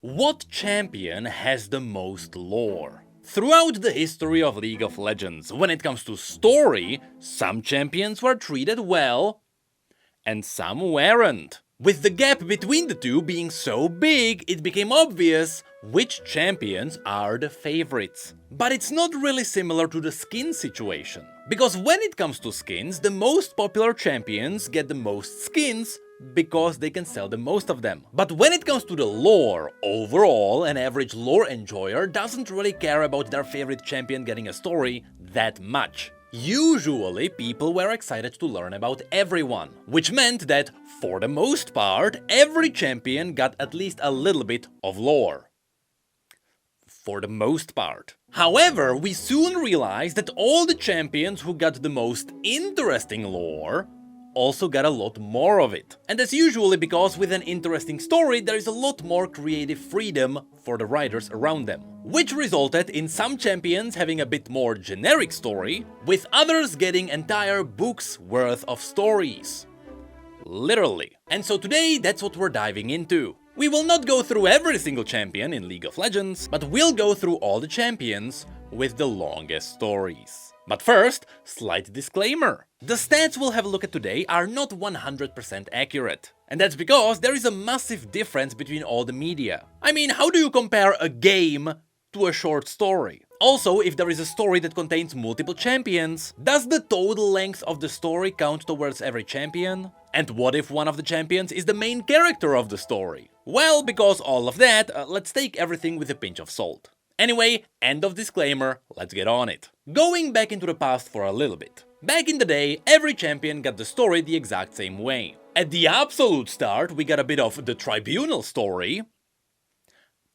What champion has the most lore? Throughout the history of League of Legends, when it comes to story, some champions were treated well, and some weren't. With the gap between the two being so big, it became obvious which champions are the favorites. But it's not really similar to the skin situation. Because when it comes to skins, the most popular champions get the most skins because they can sell the most of them. But when it comes to the lore, overall, an average lore enjoyer doesn't really care about their favorite champion getting a story that much. Usually, people were excited to learn about everyone, which meant that, for the most part, every champion got at least a little bit of lore. For the most part. However, we soon realized that all the champions who got the most interesting lore also got a lot more of it. And that's usually because with an interesting story there is a lot more creative freedom for the writers around them. Which resulted in some champions having a bit more generic story, with others getting entire books worth of stories. Literally. And so today that's what we're diving into. We will not go through every single champion in League of Legends, but we'll go through all the champions with the longest stories. But first, slight disclaimer. The stats we'll have a look at today are not 100% accurate. And that's because there is a massive difference between all the media. I mean, how do you compare a game to a short story? Also, if there is a story that contains multiple champions, does the total length of the story count towards every champion? And what if one of the champions is the main character of the story? Well, because all of that, let's take everything with a pinch of salt. Anyway, end of disclaimer, let's get on it. Going back into the past for a little bit. Back in the day, every champion got the story the exact same way. At the absolute start, we got a bit of the Tribunal story.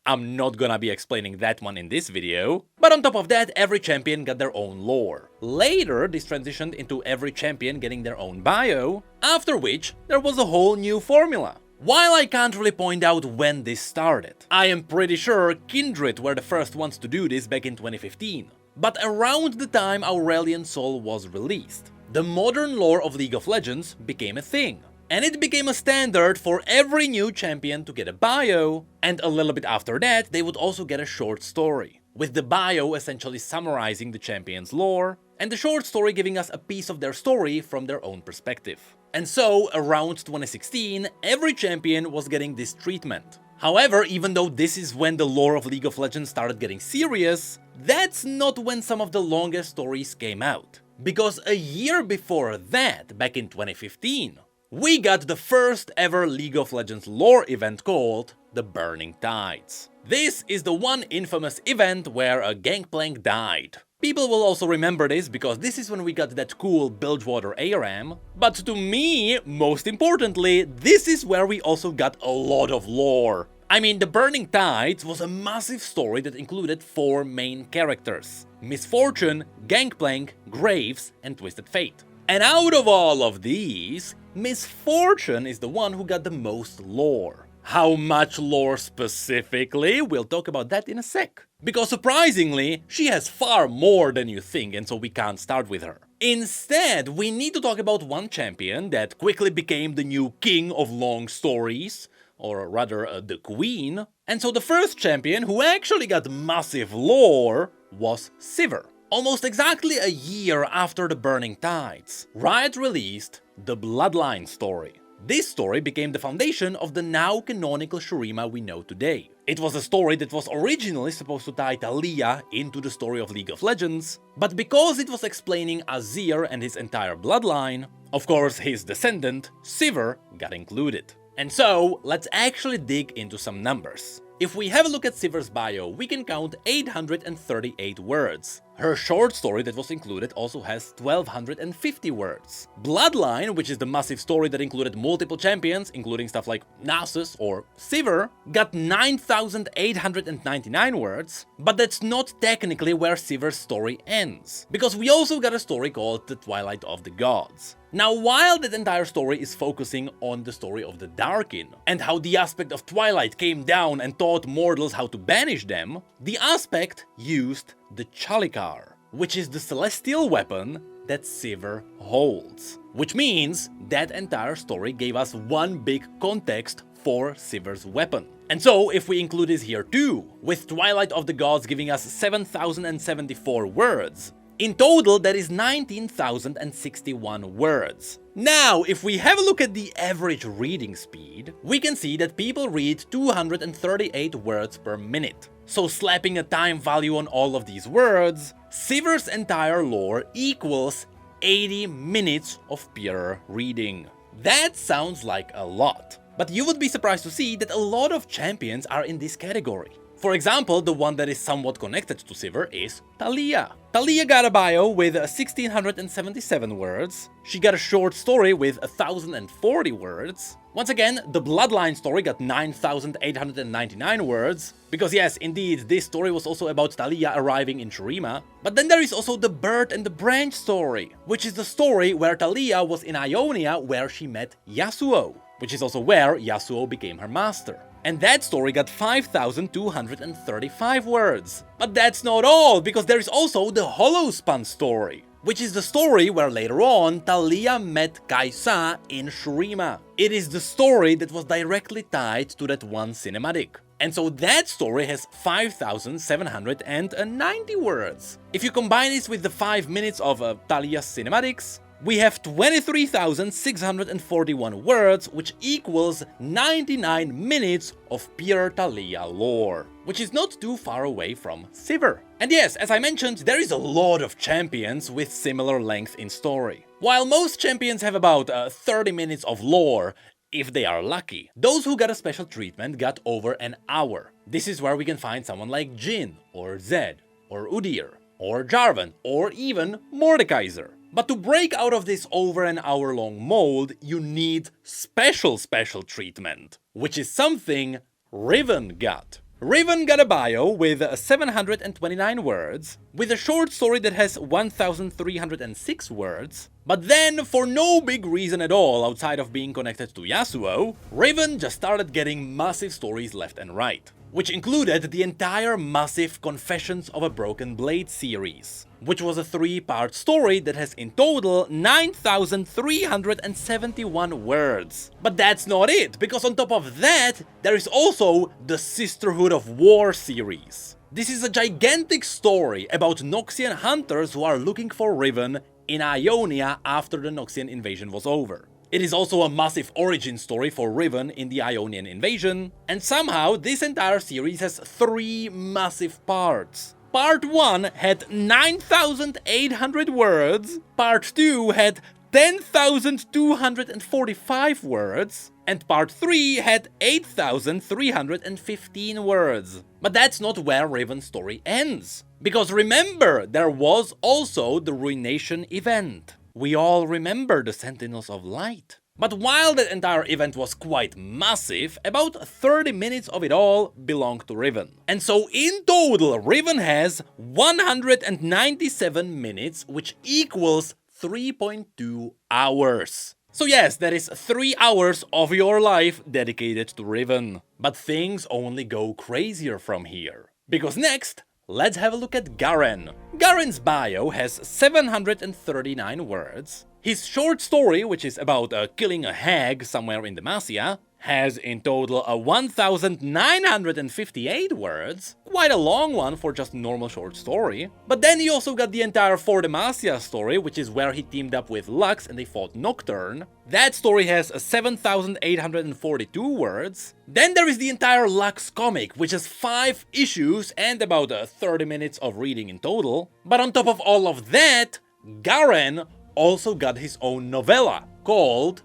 I'm not gonna be explaining that one in this video, but on top of that, every champion got their own lore. Later, this transitioned into every champion getting their own bio, after which there was a whole new formula. While I can't really point out when this started, I am pretty sure Kindred were the first ones to do this back in 2015. But around the time Aurelion Sol was released, the modern lore of League of Legends became a thing. And it became a standard for every new champion to get a bio, and a little bit after that they would also get a short story, with the bio essentially summarizing the champion's lore, and the short story giving us a piece of their story from their own perspective. And so, around 2016, every champion was getting this treatment. However, even though this is when the lore of League of Legends started getting serious, that's not when some of the longest stories came out. Because a year before that, back in 2015, we got the first ever League of Legends lore event called the Burning Tides. This is the one infamous event where a Gangplank died. People will also remember this because this is when we got that cool Bilgewater ARAM, but to me, most importantly, this is where we also got a lot of lore. I mean, the Burning Tides was a massive story that included 4 main characters: Misfortune, Gangplank, Graves, and Twisted Fate. And out of all of these, Misfortune is the one who got the most lore. How much lore specifically? We'll talk about that in a sec. Because surprisingly, she has far more than you think, and so we can't start with her. Instead, we need to talk about one champion that quickly became the new king of long stories, or rather, the queen. And so the first champion who actually got massive lore was Civer. Almost exactly a year after the Burning Tides, Riot released the Bloodline story. This story became the foundation of the now canonical Shurima we know today. It was a story that was originally supposed to tie Talia into the story of League of Legends, but because it was explaining Azir and his entire bloodline, of course his descendant, Civer, got included. And so, let's actually dig into some numbers. If we have a look at Civer's bio, we can count 838 words. Her short story that was included also has 1250 words. Bloodline, which is the massive story that included multiple champions, including stuff like Nasus or Civer, got 9899 words, but that's not technically where Civer's story ends, because we also got a story called The Twilight of the Gods. Now, while that entire story is focusing on the story of the Darkin, and how the aspect of Twilight came down and taught mortals how to banish them, the aspect used the Chalikar, which is the celestial weapon that Civer holds. Which means that entire story gave us one big context for Civer's weapon. And so, if we include this here too, with Twilight of the Gods giving us 7,074 words, in total that is 19,061 words. Now, if we have a look at the average reading speed, we can see that people read 238 words per minute. So slapping a time value on all of these words, Civer's entire lore equals 80 minutes of pure reading. That sounds like a lot. But you would be surprised to see that a lot of champions are in this category. For example, the one that is somewhat connected to Civer is Taliyah. Taliyah got a bio with 1677 words, she got a short story with 1040 words. Once again, the Bloodline story got 9899 words, because yes, indeed, this story was also about Taliyah arriving in Shurima. But then there is also the Bird and the Branch story, which is the story where Taliyah was in Ionia where she met Yasuo, which is also where Yasuo became her master. And that story got 5235 words. But that's not all, because there is also the Hollowspan story, which is the story where later on Taliyah met Kai'Sa in Shurima. It is the story that was directly tied to that one cinematic. And so that story has 5,790 words. If you combine this with the 5 minutes of Taliyah's cinematics, we have 23,641 words, which equals 99 minutes of pure Taliyah lore, which is not too far away from Civer. And yes, as I mentioned, there is a lot of champions with similar length in story. While most champions have about 30 minutes of lore, if they are lucky, those who got a special treatment got over an hour. This is where we can find someone like Jhin, or Zed, or Udyr, or Jarvan, or even Mordekaiser. But to break out of this over an hour long mold, you need special treatment, which is something Riven got. Riven got a bio with 729 words, with a short story that has 1306 words, but then, for no big reason at all outside of being connected to Yasuo, Riven just started getting massive stories left and right, which included the entire massive Confessions of a Broken Blade series, which was a 3-part story that has in total 9,371 words. But that's not it, because on top of that, there is also the Sisterhood of War series. This is a gigantic story about Noxian hunters who are looking for Riven in Ionia after the Noxian invasion was over. It is also a massive origin story for Riven in the Ionian invasion, and somehow this entire series has 3 massive parts. Part 1 had 9,800 words, Part 2 had 10,245 words, and Part 3 had 8,315 words. But that's not where Riven's story ends. Because remember, there was also the Ruination event. We all remember the Sentinels of Light. But while that entire event was quite massive, about 30 minutes of it all belonged to Riven. And so in total, Riven has 197 minutes, which equals 3.2 hours. So yes, that is 3 hours of your life dedicated to Riven. But things only go crazier from here. Because next, let's have a look at Garen. Garen's bio has 739 words. His short story, which is about killing a hag somewhere in Demacia, has in total 1,958 words. Quite a long one for just a normal short story. But then he also got the entire For Demacia story, which is where he teamed up with Lux and they fought Nocturne. That story has 7,842 words. Then there is the entire Lux comic, which has 5 issues and about 30 minutes of reading in total. But on top of all of that, Garen also got his own novella called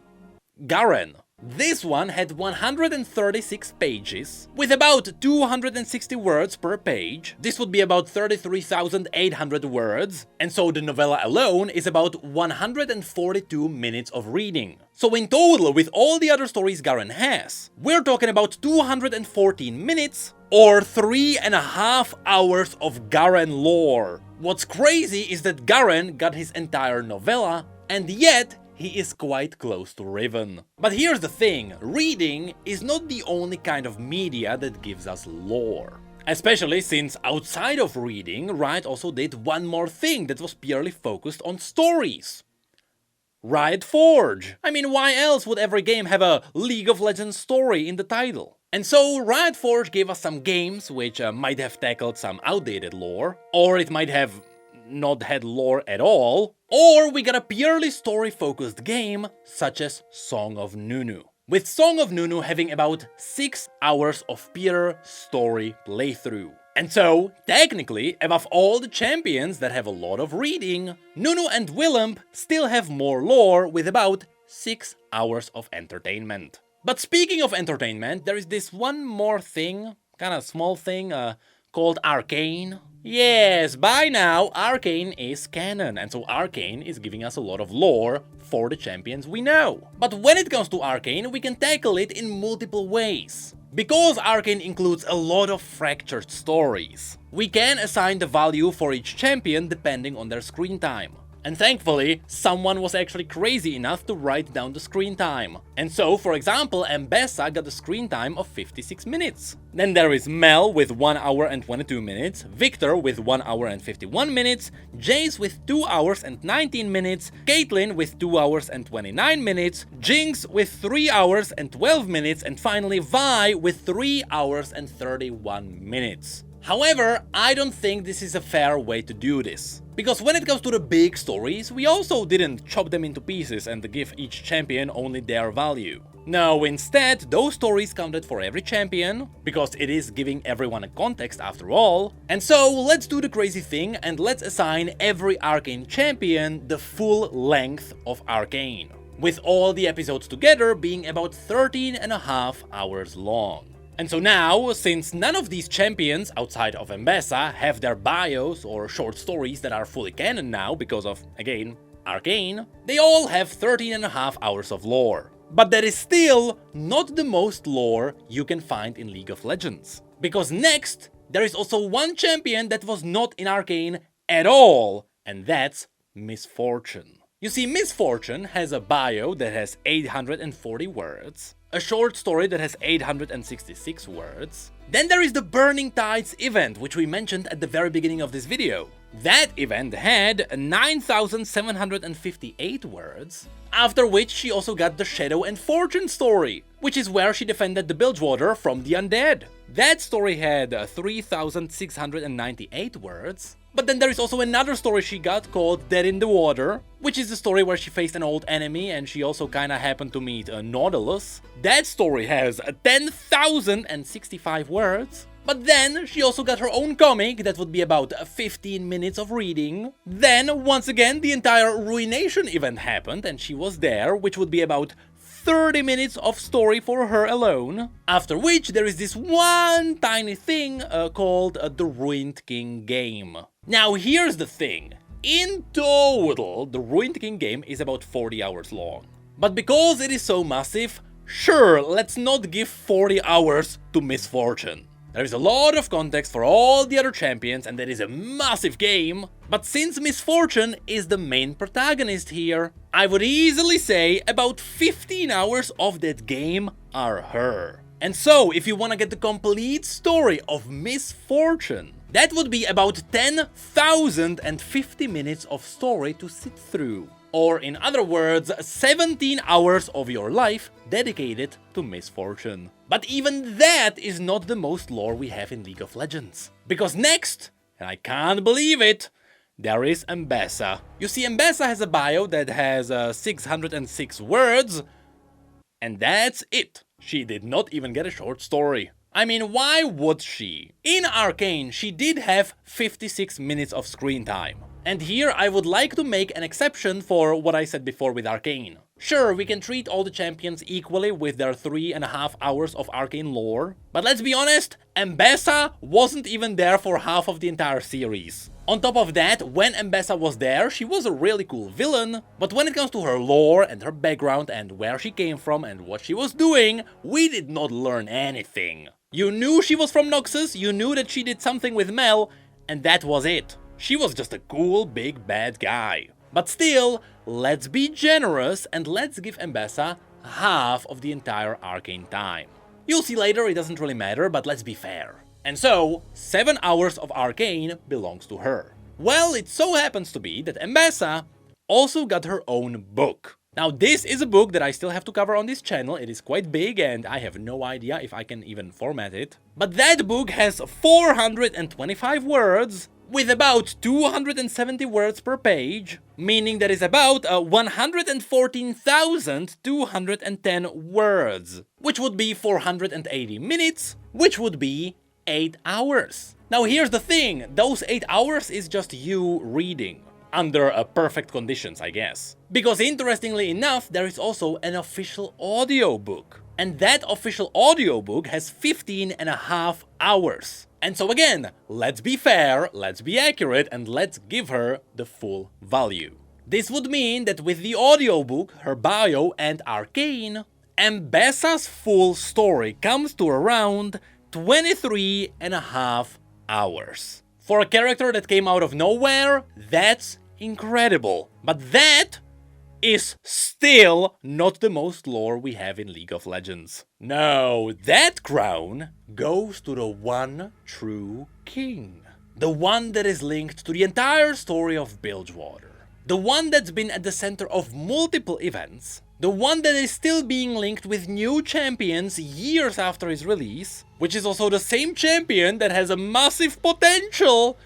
Garen. This one had 136 pages, with about 260 words per page. This would be about 33,800 words, and so the novella alone is about 142 minutes of reading. So in total, with all the other stories Garen has, we're talking about 214 minutes, or 3.5 hours of Garen lore. What's crazy is that Garen got his entire novella, and yet he is quite close to Riven. But here's the thing, reading is not the only kind of media that gives us lore. Especially since outside of reading, Riot also did one more thing that was purely focused on stories. Riot Forge! I mean, why else would every game have a League of Legends story in the title? And so Riot Forge gave us some games which might have tackled some outdated lore, or it might have not had lore at all, or we got a purely story-focused game such as Song of Nunu, with Song of Nunu having about 6 hours of pure story playthrough. And so, technically, above all the champions that have a lot of reading, Nunu and Willump still have more lore with about 6 hours of entertainment. But speaking of entertainment, there is this one more thing, kinda small thing, called Arcane. Yes, by now Arcane is canon, and so Arcane is giving us a lot of lore for the champions we know. But when it comes to Arcane, we can tackle it in multiple ways. Because Arcane includes a lot of fractured stories, we can assign the value for each champion depending on their screen time. And thankfully, someone was actually crazy enough to write down the screen time. And so, for example, Ambassa got a screen time of 56 minutes. Then there is Mel with 1 hour and 22 minutes, Victor with 1 hour and 51 minutes, Jace with 2 hours and 19 minutes, Caitlyn with 2 hours and 29 minutes, Jinx with 3 hours and 12 minutes, and finally Vi with 3 hours and 31 minutes. However, I don't think this is a fair way to do this. Because when it comes to the big stories, we also didn't chop them into pieces and give each champion only their value. No, instead, those stories counted for every champion, because it is giving everyone a context after all. And so, let's do the crazy thing and let's assign every Arcane champion the full length of Arcane, with all the episodes together being about 13.5 hours long. And so now, since none of these champions outside of Ambassa have their bios or short stories that are fully canon now because of, again, Arcane, they all have 13.5 hours of lore. But that is still not the most lore you can find in League of Legends. Because next, there is also one champion that was not in Arcane at all, and that's Misfortune. You see, Misfortune has a bio that has 840 words, a short story that has 866 words. Then there is the Burning Tides event, which we mentioned at the very beginning of this video. That event had 9,758 words, after which she also got the Shadow and Fortune story, which is where she defended the Bilgewater from the undead. That story had 3,698 words. But then there is also another story she got called Dead in the Water, which is the story where she faced an old enemy and she also kinda happened to meet Nautilus. That story has 10,065 words. But then she also got her own comic that would be about 15 minutes of reading. Then, once again, the entire Ruination event happened and she was there, which would be about 30 minutes of story for her alone. After which there is this one tiny thing called the Ruined King game. Now here's the thing. In total, the Ruined King game is about 40 hours long. But because it is so massive, sure, let's not give 40 hours to Misfortune. There is a lot of context for all the other champions and that is a massive game, but since Misfortune is the main protagonist here, I would easily say about 15 hours of that game are her. And so, if you wanna get the complete story of Misfortune, that would be about 10,050 minutes of story to sit through. Or in other words, 17 hours of your life dedicated to Misfortune. But even that is not the most lore we have in League of Legends. Because next, and I can't believe it, there is Ambassa. You see, Ambassa has a bio that has 606 words, and that's it. She did not even get a short story. I mean, why would she? In Arcane, she did have 56 minutes of screen time. And here I would like to make an exception for what I said before with Arcane. Sure, we can treat all the champions equally with their 3.5 hours of Arcane lore, but let's be honest, Ambassa wasn't even there for half of the entire series. On top of that, when Ambassa was there, she was a really cool villain, but when it comes to her lore and her background and where she came from and what she was doing, we did not learn anything. You knew she was from Noxus, you knew that she did something with Mel, and that was it. She was just a cool, big, bad guy. But still, let's be generous and let's give Ambassa half of the entire Arcane time. You'll see later it doesn't really matter, but let's be fair. And so, 7 hours of Arcane belongs to her. Well, it so happens to be that Ambassa also got her own book. Now, this is a book that I still have to cover on this channel. It is quite big and I have no idea if I can even format it. But that book has 425 words with about 270 words per page, meaning that is about 114,210 words, which would be 480 minutes, which would be 8 hours. Now here's the thing, those 8 hours is just you reading. Under perfect conditions, I guess. Because interestingly enough, there is also an official audiobook. And that official audiobook has 15.5 hours. And so again, let's be fair, let's be accurate, and let's give her the full value. This would mean that with the audiobook, her bio, and Arcane, Ambassa's full story comes to around 23.5 hours. For a character that came out of nowhere, that's incredible. But that is still not the most lore we have in League of Legends. No, that crown goes to the one true king. The one that is linked to the entire story of Bilgewater. The one that's been at the center of multiple events. The one that is still being linked with new champions years after his release, which is also the same champion that has a massive potential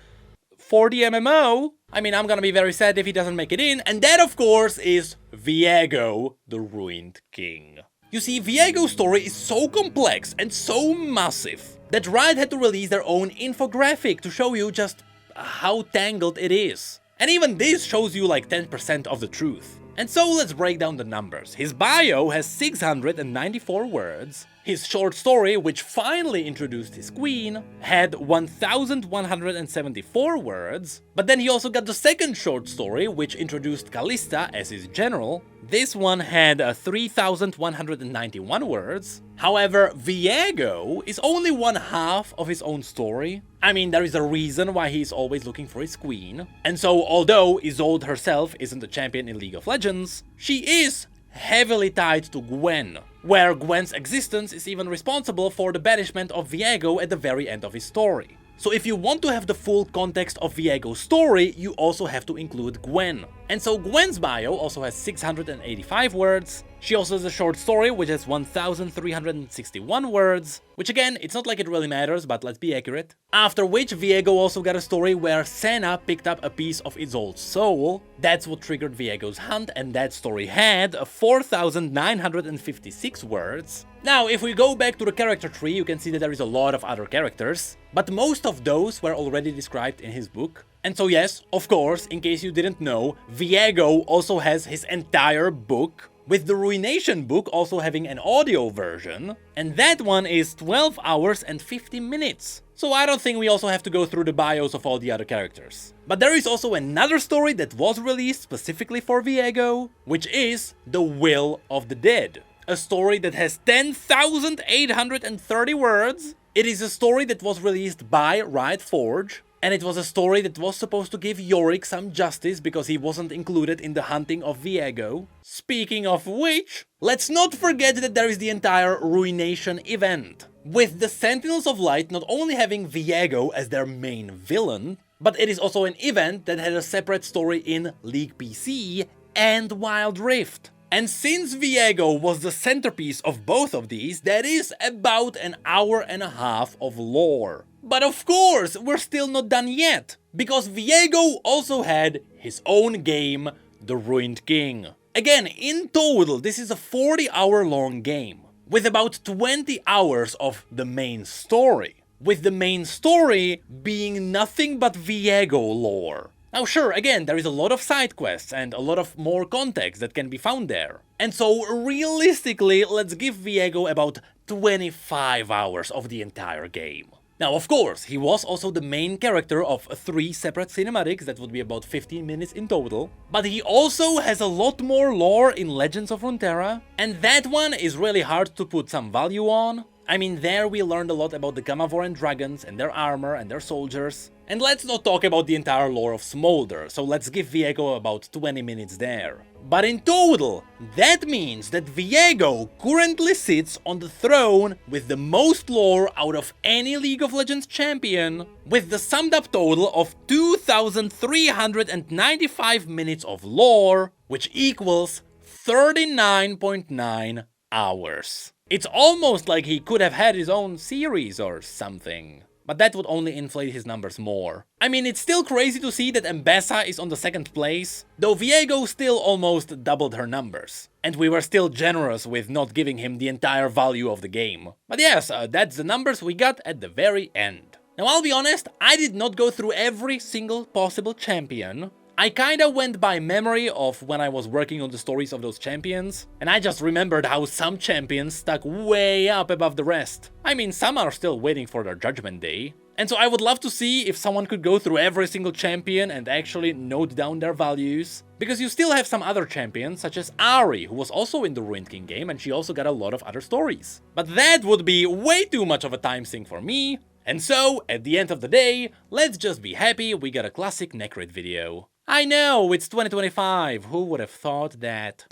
for the MMO. I mean, I'm gonna be very sad if he doesn't make it in, and that of course is Viego, the Ruined King. You see, Viego's story is so complex and so massive that Riot had to release their own infographic to show you just how tangled it is. And even this shows you like 10% of the truth. And so let's break down the numbers. His bio has 694 words. His short story, which finally introduced his queen, had 1174 words. But then he also got the second short story, which introduced Kalista as his general. This one had 3191 words. However, Viego is only one half of his own story. I mean, there is a reason why he is always looking for his queen. And so, although Isolde herself isn't a champion in League of Legends, she is heavily tied to Gwen, where Gwen's existence is even responsible for the banishment of Viego at the very end of his story. So if you want to have the full context of Viego's story, you also have to include Gwen. And so Gwen's bio also has 685 words. She also has a short story which has 1361 words, which again, it's not like it really matters, but let's be accurate. After which Viego also got a story where Senna picked up a piece of Isolde's soul. That's what triggered Viego's hunt, and that story had 4956 words. Now, if we go back to the character tree, you can see that there is a lot of other characters, but most of those were already described in his book. And so yes, of course, in case you didn't know, Viego also has his entire book, with the Ruination book also having an audio version, and that one is 12 hours and 50 minutes. So I don't think we also have to go through the bios of all the other characters. But there is also another story that was released specifically for Viego, which is The Will of the Dead. A story that has 10,830 words. It is a story that was released by Riot Forge, and it was a story that was supposed to give Yorick some justice because he wasn't included in the hunting of Viego. Speaking of which, let's not forget that there is the entire Ruination event, with the Sentinels of Light not only having Viego as their main villain, but it is also an event that had a separate story in League PC and Wild Rift. And since Viego was the centerpiece of both of these, that is about an hour and a half of lore. But of course, we're still not done yet, because Viego also had his own game, The Ruined King. Again, in total, this is a 40-hour long game, with about 20 hours of the main story, with the main story being nothing but Viego lore. Now sure, again, there is a lot of side quests and a lot of more context that can be found there. And so realistically, let's give Viego about 25 hours of the entire game. Now of course, he was also the main character of 3 separate cinematics that would be about 15 minutes in total. But he also has a lot more lore in Legends of Runeterra, and that one is really hard to put some value on. I mean, there we learned a lot about the Gamavoran dragons and their armor and their soldiers. And let's not talk about the entire lore of Smolder, so let's give Viego about 20 minutes there. But in total, that means that Viego currently sits on the throne with the most lore out of any League of Legends champion, with the summed up total of 2,395 minutes of lore, which equals 39.9 hours. It's almost like he could have had his own series or something. But that would only inflate his numbers more. I mean, it's still crazy to see that Ambassa is on the 2nd place, though Viego still almost doubled her numbers. And we were still generous with not giving him the entire value of the game. But yes, that's the numbers we got at the very end. Now I'll be honest, I did not go through every single possible champion. I kinda went by memory of when I was working on the stories of those champions, and I just remembered how some champions stuck way up above the rest. I mean, some are still waiting for their judgment day. And so I would love to see if someone could go through every single champion and actually note down their values. Because you still have some other champions, such as Ari, who was also in the Ruined King game, and she also got a lot of other stories. But that would be way too much of a time sink for me. And so, at the end of the day, let's just be happy we got a classic Necrit video. I know, it's 2025, who would have thought that?